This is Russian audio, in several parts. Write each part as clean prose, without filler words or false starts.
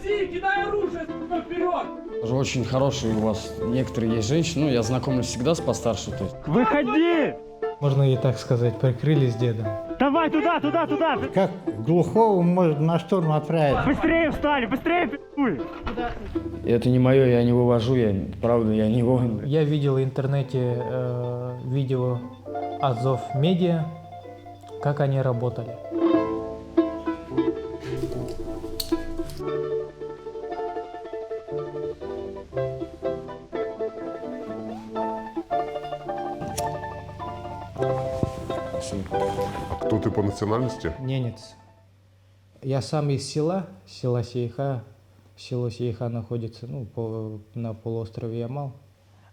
России, кидай оружие, сука, вперед! Очень хорошие у вас некоторые есть женщины, ну, я знакомлюсь всегда с постарше, то есть. Выходи! Можно и так сказать, прикрылись дедом. Давай туда, туда, туда! Как глухого можно на штурм отправить? Быстрее встали, быстрее, пи***уй! Это не мое, я не вывожу, правда, я не воин. Я видел в интернете видео Азов Медиа, как они работали. А кто ты по национальности? Ненец. Я сам из села Сейха. Село Сейха находится на полуострове Ямал.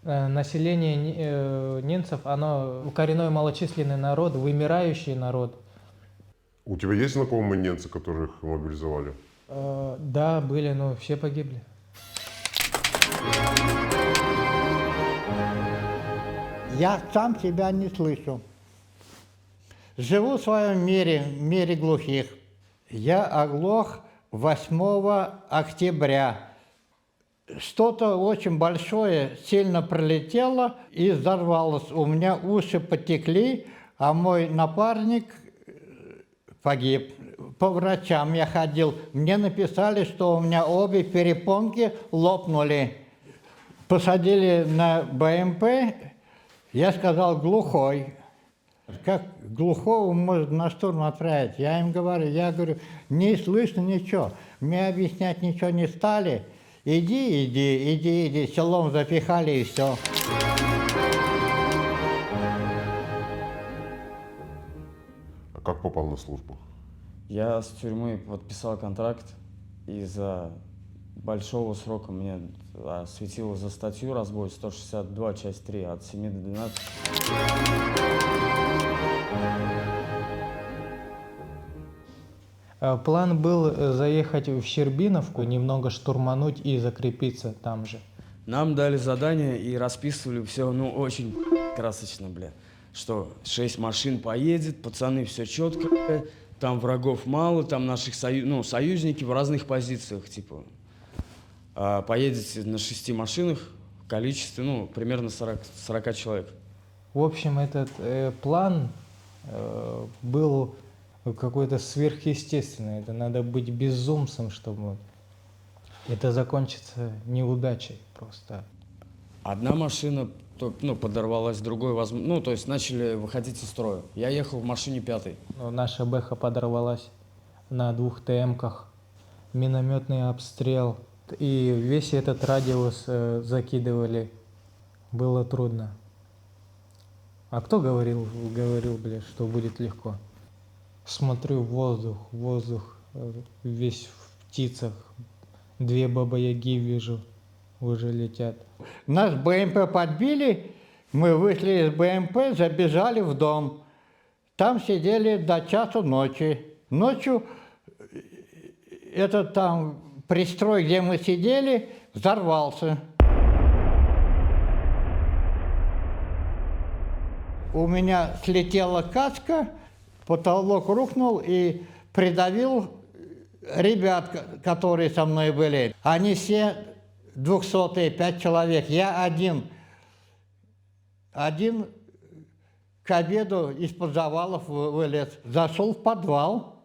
Население ненцев, оно коренной малочисленный народ, вымирающий народ. У тебя есть знакомые немцы, которых мобилизовали? Да, были, но все погибли. Я сам себя не слышу. Живу в своем мире глухих. Я оглох 8 октября. Что-то очень большое сильно пролетело и взорвалось. У меня уши потекли, а мой напарник погиб. По врачам я ходил. Мне написали, что у меня обе перепонки лопнули. Посадили на БМП. Я сказал, глухой. Как глухого можно на штурм отправить? Я им говорю, не слышно ничего. Мне объяснять ничего не стали. Иди, селом запихали и все. А как попал на службу? Я с тюрьмы подписал контракт, и за большого срока мне светило за статью разбой 162, часть 3, от 7 до 12. План был заехать в Щербиновку, немного штурмануть и закрепиться там же. Нам дали задание и расписывали все, очень красочно, что 6 машин поедет, пацаны, все четко, там врагов мало, там наших союзники в разных позициях, типа. Поедете на 6 машинах в количестве, примерно 40 человек. В общем, этот план был какой-то сверхъестественный. Это надо быть безумцем, чтобы это закончится неудачей просто. Одна машина подорвалась, другой, то есть начали выходить из строя. Я ехал в машине 5-й. Наша бэха подорвалась на 2 ТМ-ках, минометный обстрел. И весь этот радиус закидывали. Было трудно. А кто говорил, что будет легко? Смотрю, воздух, весь в птицах. 2 баба-яги вижу, уже летят. Нас БМП подбили, мы вышли из БМП, забежали в дом. Там сидели до часу ночи. Ночью этот там пристрой, где мы сидели, взорвался. У меня слетела каска, потолок рухнул и придавил ребят, которые со мной были. Они все 200-е, 5 человек. Я один к обеду из-под завалов вылез. Зашел в подвал.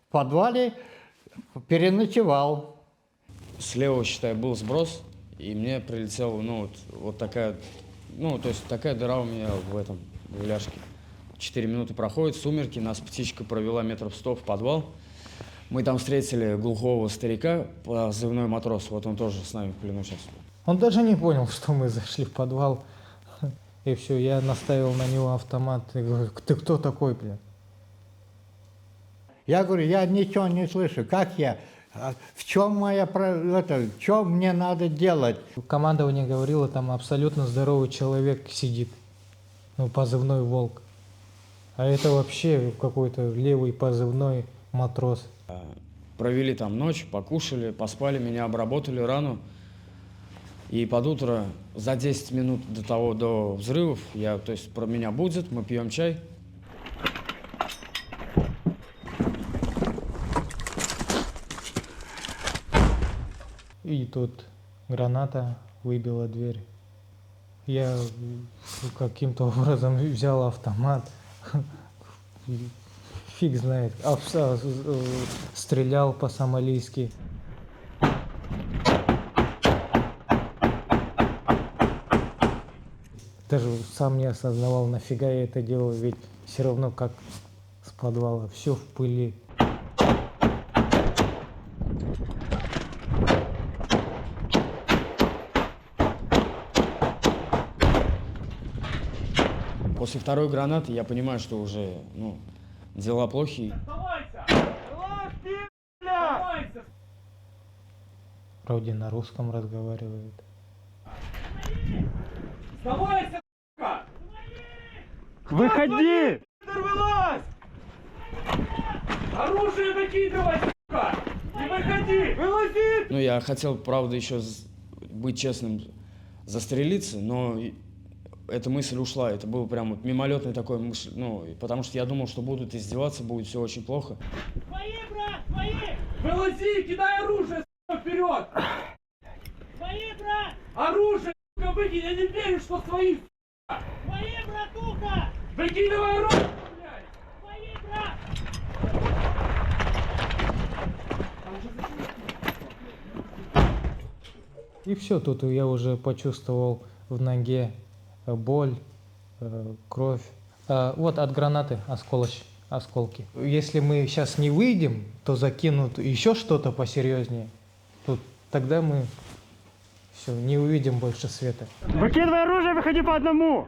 В подвале переночевал. Слева, считай, был сброс, и мне прилетела, вот такая, то есть такая дыра у меня в ляжке. 4 минуты проходит, сумерки, нас птичка провела метров 100 в подвал. Мы там встретили глухого старика, позывной матрос, вот он тоже с нами в плену сейчас. Он даже не понял, что мы зашли в подвал. И все, я наставил на него автомат и говорю, ты кто такой, блин? Я говорю, я ничего не слышу, как я? В чем что мне надо делать? Командование говорило, там абсолютно здоровый человек сидит, позывной «Волк». А это вообще какой-то левый позывной матрос. Провели там ночь, покушали, поспали, меня обработали рану. И под утро, за 10 минут до взрывов, про меня будет, мы пьем чай. И тут граната выбила дверь. Я каким-то образом взял автомат. Фиг знает. Стрелял по-сомалийски. Даже сам не осознавал, нафига я это делаю, ведь все равно как с подвала, все в пыли. После второй гранаты я понимаю, что уже, ну, дела плохи. Оставайся! Оставайся! Вроде на русском разговаривает. Оставайся, сука! Выходи! Вылазь! Оружие выкидывай, сука! Не выходи! Вылази! Ну, я хотел, правда, еще быть честным, застрелиться, но эта мысль ушла. Это был прям вот мимолетный такой мысль, ну, потому что я думал, что будут издеваться, будет все очень плохо. Свои, брат, свои! Вылази, кидай оружие, сука, вперед! Свои, брат! Оружие, сука, выкинь, я не верю, что свои, сука! Свои, братуха! Выкидывай оружие, блядь! Свои, брат! И все, тут я уже почувствовал в ноге боль, кровь. Вот от гранаты осколки. Если мы сейчас не выйдем, то закинут еще что-то посерьезнее. Тут тогда мы все, не увидим больше света. Выкидывай оружие, выходи по одному!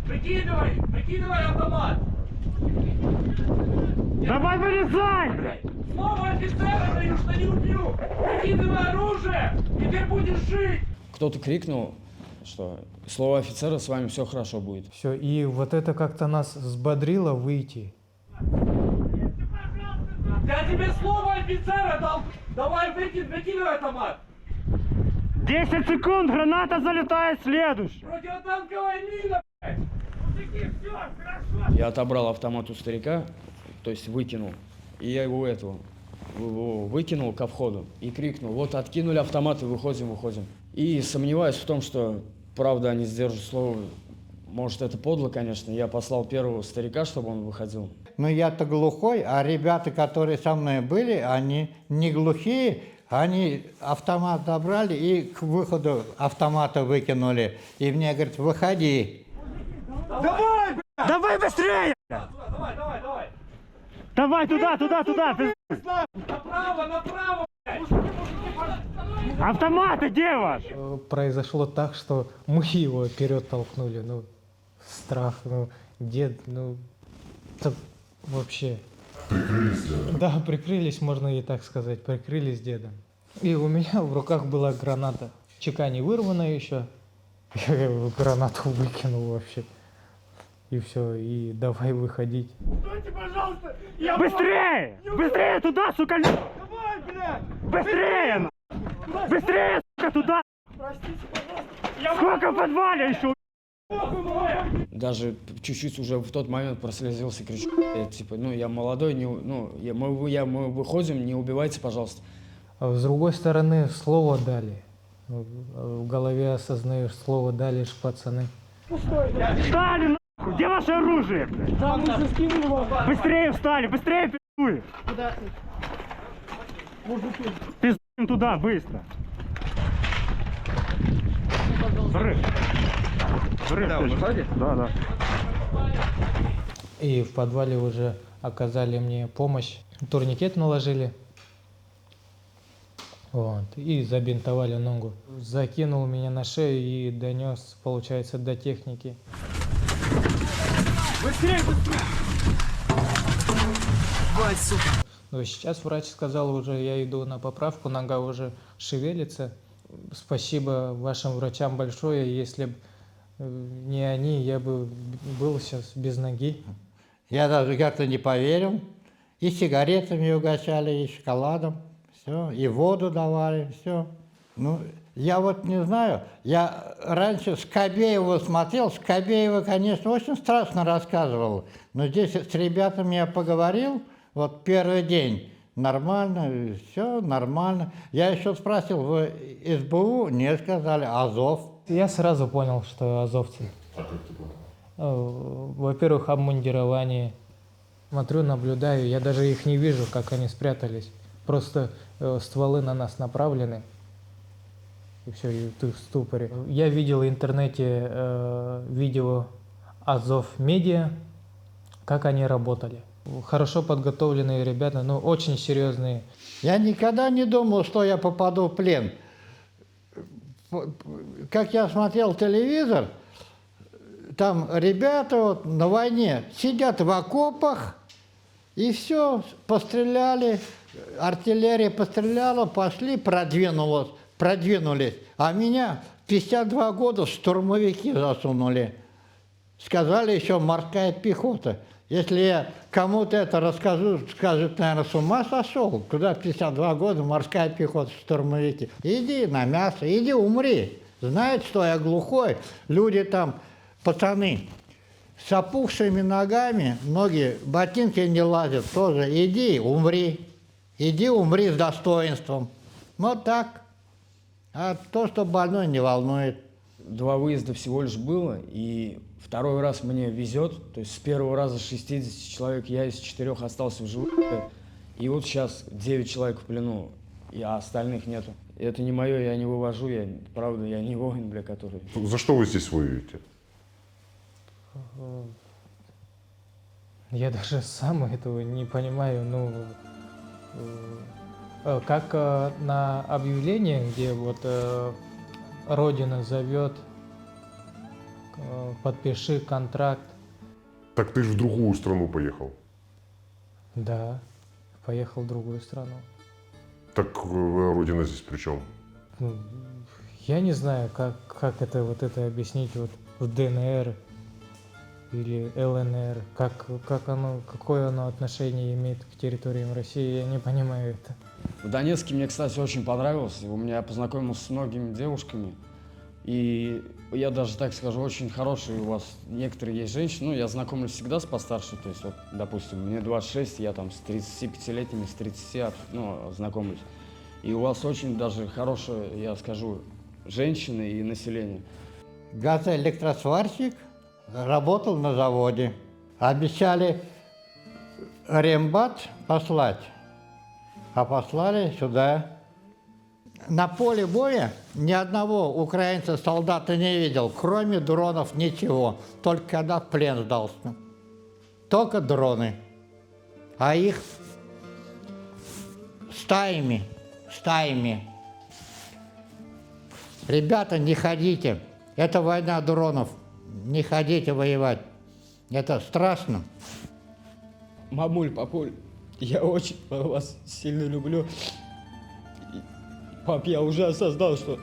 Выкидывай автомат! Давай вылезай, блядь! Слово офицера даю, что не убью! Выкидывай оружие, и ты будешь жить! Кто-то крикнул, что слово офицера, с вами все хорошо будет. Все, и вот это как-то нас взбодрило выйти. Я тебе слово офицера дал! Давай выкидывай автомат! 10 секунд, граната залетает следующий. Противотанковая мина, блядь! Мужики, все, хорошо! Я отобрал автомат у старика, то есть выкинул, и я его выкинул ко входу и крикнул: вот откинули автомат и выходим. И сомневаюсь в том, что правда они сдержат слово. Может, это подло, конечно. Я послал первого старика, чтобы он выходил. Но я-то глухой, а ребята, которые со мной были, они не глухие, они автомат забрали и к выходу автомата выкинули. И мне говорят: выходи. Давай, блядь! Давай быстрее! Давай! Давай туда, пиздец. Направо, блядь! Автоматы где ваш? Произошло так, что мы его вперед толкнули. Ну, страх, ну, дед, ну, это вообще. Прикрылись дедом. Да, прикрылись, можно и так сказать, прикрылись дедом. И у меня в руках была граната. Чека не вырвана еще. Я гранату выкинул вообще. И все, и давай выходить. Стойте, пожалуйста! Я Быстрее! Быстрее туда, сука! Давай, блядь! Быстрее! Быстрее, сука, туда! Простите, пожалуйста! Сколько в подвале еще? Даже чуть-чуть уже в тот момент прослезился, кричу: типа, ну, я молодой, мы выходим, не убивайте, пожалуйста. А с другой стороны, слово дали. В голове осознаешь, слово дали ж пацаны. Встали, нахуй! Где ваше оружие? Там уже скинули вам! Быстрее встали, быстрее, пиздуй! Куда ты? Мужики! Пиздуем туда, быстро! Взрыв! Взрыв! Да, выходит? Да. И в подвале уже оказали мне помощь. Турникет наложили. Вот, и забинтовали ногу. Закинул меня на шею и донес, получается, до техники. Быстрее! Давай, сука! Но сейчас врач сказал уже, я иду на поправку, нога уже шевелится. Спасибо вашим врачам большое, если бы не они, я бы был сейчас без ноги. Я даже как-то не поверил. И сигаретами угощали, и шоколадом. Все, и воду давали, все. Ну, я вот не знаю, я раньше Скобеева смотрел, Скобеева, конечно, очень страшно рассказывал, но здесь с ребятами я поговорил, вот первый день, нормально, все нормально. Я еще спросил, вы СБУ? Нет, сказали, Азов. Я сразу понял, что азовцы. А как ты понял? Во-первых, обмундирование. Смотрю, наблюдаю, я даже их не вижу, как они спрятались. Просто стволы на нас направлены. И все, и ты в ступоре. Я видел в интернете видео Азов Медиа, как они работали. Хорошо подготовленные ребята, но очень серьезные. Я никогда не думал, что я попаду в плен. Как я смотрел телевизор, там ребята вот на войне сидят в окопах, и все, постреляли, артиллерия постреляла, пошли, продвинулись. А меня в 52 года в штурмовики засунули. Сказали еще морская пехота. Если я кому-то это расскажу, скажут, наверное, с ума сошел. Куда в 52 года морская пехота, штурмовики? Иди на мясо, иди умри. Знает, что я глухой. Люди там, пацаны, с опухшими ногами, ноги, ботинки не лазят тоже. Иди, умри. Иди, умри с достоинством. Вот так. А то, что больной, не волнует. 2 выезда всего лишь было, и второй раз мне везет. То есть с первого раза 60 человек, я из 4 остался в живых. И вот сейчас 9 человек в плену, а остальных нету. Это не мое, я не вывожу, правда, я не воин, бля, который... За что вы здесь воюете? Я даже сам этого не понимаю. Ну, как на объявлении, где вот Родина зовет, подпиши контракт. Так ты же в другую страну поехал. Да, поехал в другую страну. Так Родина здесь при чем? Ну, я не знаю, как это объяснить вот в ДНР или ЛНР, какое оно отношение имеет к территориям России, я не понимаю это. В Донецке мне, кстати, очень понравилось. У меня я познакомился с многими девушками. И я даже так скажу, очень хорошие у вас некоторые есть женщины. Ну, я знакомлюсь всегда с постарше. То есть, вот, допустим, мне 26, я там с 35-летними, с 30, знакомлюсь. И у вас очень даже хорошие, я скажу, женщины и население. Газоэлектросварщик, работал на заводе. Обещали рембат послать, а послали сюда. На поле боя ни одного украинца солдата не видел, кроме дронов ничего. Только когда в плен сдался. Только дроны. А их стаями. Ребята, не ходите. Это война дронов. Не ходите воевать. Это страшно. Мамуль, папуль, я очень вас сильно люблю. Пап, я уже осознал, что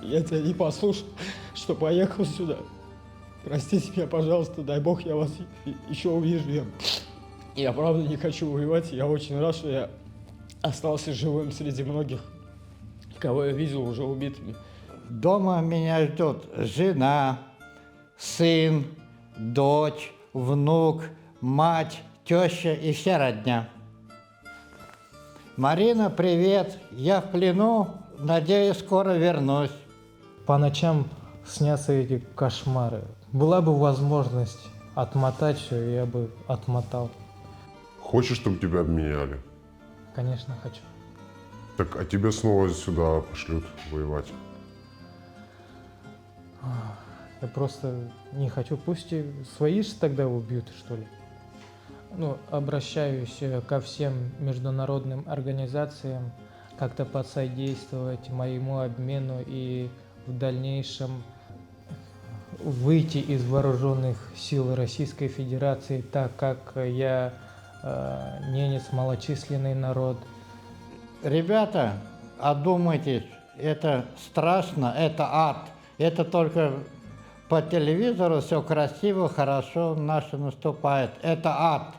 я тебя не послушал, что поехал сюда. Простите меня, пожалуйста, дай бог, я вас еще увижу. Я правда не хочу воевать, я очень рад, что я остался живым среди многих, кого я видел уже убитыми. Дома меня ждет жена, сын, дочь, внук, мать, теща и вся родня. Марина, привет! Я в плену, надеюсь, скоро вернусь. По ночам снятся эти кошмары. Была бы возможность отмотать все, я бы отмотал. Хочешь, чтобы тебя обменяли? Конечно, хочу. Так, а тебя снова сюда пошлют воевать? Я просто не хочу. Пусть и свои же тогда убьют, что ли. Ну, обращаюсь ко всем международным организациям как-то подсодействовать моему обмену и в дальнейшем выйти из вооруженных сил Российской Федерации, так как я ненец, малочисленный народ. Ребята, одумайтесь, это страшно, это ад. Это только по телевизору все красиво, хорошо, наше наступает. Это ад.